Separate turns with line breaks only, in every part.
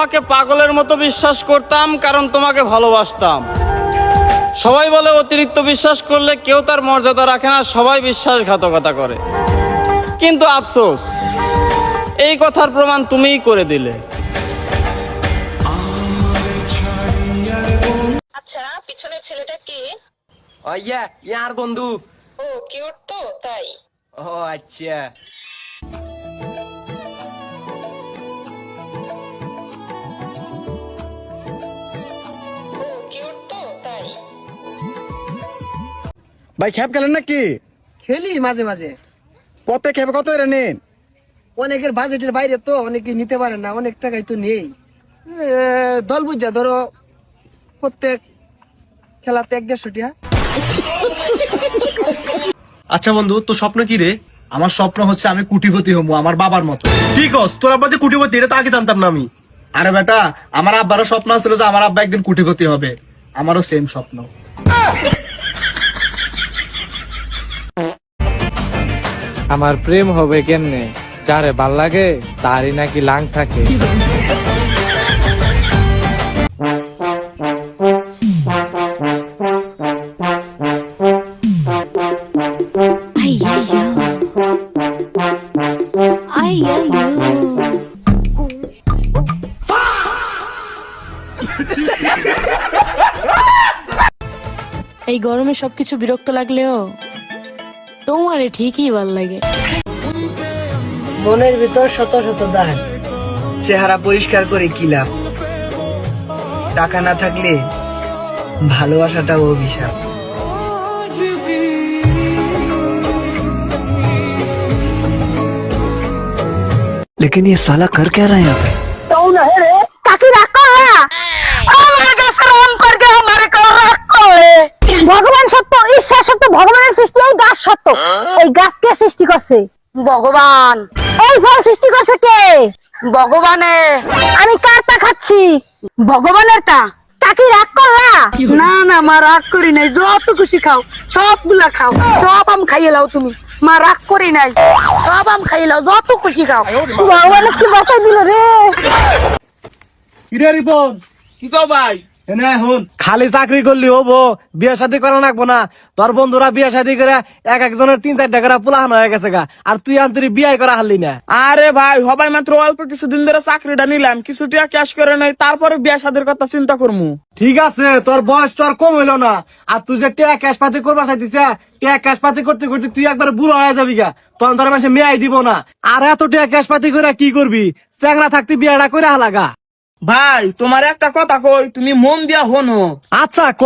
তোমাকে পাগলের মতো বিশ্বাস করতাম, কারণ তোমাকে ভালোবাসতাম। সবাই বলে অতিরিক্ত বিশ্বাস করলে কেউ তার মর্যাদা রাখে না, সবাই বিশ্বাসঘাতকতা করে। কিন্তু আফসোস, এই কথার প্রমাণ তুমিই করে দিলে।
আচ্ছা, পিছনের ছেলেটা কে?
ইয়ার বন্ধু।
ও কিউট তো, তাই?
ও আচ্ছা।
ও কিউট তো, তাই?
ভাই খেপ খেলেন নাকি?
খেলি মাঝে মাঝে।
পথে খেপে কত এর নেন?
অনেকের বাজেটের বাইরে তো, অনেকে নিতে পারে না, অনেক টাকাই তো নেই। দল বুঝা ধরো প্রত্যেক খেলাতে 1-150 টাকা।
আচ্ছা বন্ধু, তোর স্বপ্ন কি রে?
আমার স্বপ্ন হচ্ছে আমি কোটিপতি হবো আমার বাবার মতো।
ঠিক আছে, তোর আব্বা যে কোটিপতি এটা তো আগে জানতাম না আমি।
আরে বেটা, আমার আব্বারও স্বপ্ন ছিল যে আমার আব্বা একদিন কোটিপতি হবে। আমারও সেম স্বপ্ন।
আমার প্রেম হবে কেমনে? যারে ভাল লাগে তারই নাকি লাং থাকে।
এই গরমে সবকিছু বিরক্ত লাগলেও তোমারে ঠিকই ভাল লাগে।
মনের ভিতর শত শত দাগ, চেহারা পরিষ্কার করে কি লাভ? টাকা না থাকলে ভালোবাসাটাও অভিশাপ।
लेकिन ये साला कर क्या रहा है यहाँ पे?
ভগবান সত্য, ঈশ্বর সত্য, ভগবানের সৃষ্টি এই গাছ সত্য। এই গাছ কে সৃষ্টি করছে? ভগবান। এই ফল সৃষ্টি করছে কে? ভগবানে। আমি কারটা খাচ্ছি? ভগবানের টা। কাকি রাগ করলা? না না মা, রাগ করি নাই। যত খুশি খাও, সবগুলা খাও, সব আম খাইয়ে লাও তুমি। মা রাগ করি নাই, সব আম খাইয়ে লাও, যত খুশি খাও। ভগবান কি বাঁচাই দিল রে।
কিরে রিপন,
কি কও ভাই?
খালি চাকরি করলি হবো? বিয়ে শাদী করা লাগবো না? তোর বন্ধুরা বিয়ে শাদী করে এক একজনের 3-4 টাকা পুলাহান হয়ে গেছে গা, আর তুই আন্তরি বিয়ে করা হারলি না।
আরে ভাই, সবাই মাত্র অল্প কিছুদিন ধরে চাকরিটা নিলাম, কিছু টাকা ক্যাশ করে নাই, তারপরে বিয়া শাদীর কথা চিন্তা করমু।
ঠিক আছে, তোর বয়স তো আর কম হইলো না, আর তুই যে টেয়া ক্যাশ পাতি করবা চাইতিস, টেয়া ক্যাশ পাতি করতে করতে তুই একবার বুড়ো হয়ে যাবি গা, তখন তোর মাসে মেয়াই দিব না। আর এত টেয়া ক্যাশ পাতি করে কি করবি? চ্যাংরা থাকতে বিয়েটা করে হালাগা।
ভাই, তোমার একটা কথা কই, তুমি মন দিয়া হনো।
আচ্ছা ক।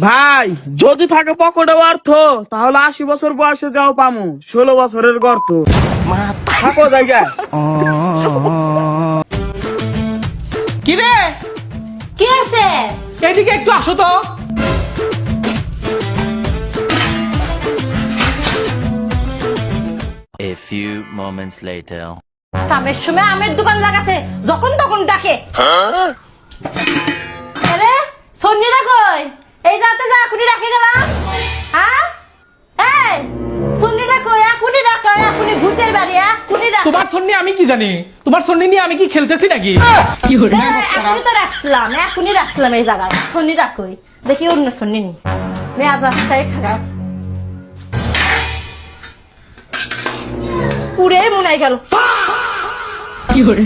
ভাই, যদি থাকে পকেটে অর্থ, তাহলে 80 বছর বয়সে যাও পামু 16 বছরের গর্ত। থাকো জায়গায়। কি রে,
কি আছে?
এদিকে একটু আসো তো।
A few moments later.
কামের সময় আমের দোকান লাগাছে, যখন তখন ডাকে। আরে সন্নিরা কই? এই যাতে যা এখনই ডাকে গেলাম। হ্যাঁ এই সন্নিরা কই? এখনই ডাকো, এখনই ভূতের বাড়ি, এখনই ডাকো।
তোমার সন্নি আমি কি জানি? তোমার সন্নি নিয়ে আমি কি খেলতেছি নাকি?
এখনই তো রাখছিলাম, এখনই রাখছিলাম এই জায়গায়। সন্নিরা কই? দেখি অন্য সন্নি নি। মেয়াজ আসছে খারাপ। পুরে মনে গেল। কি করে?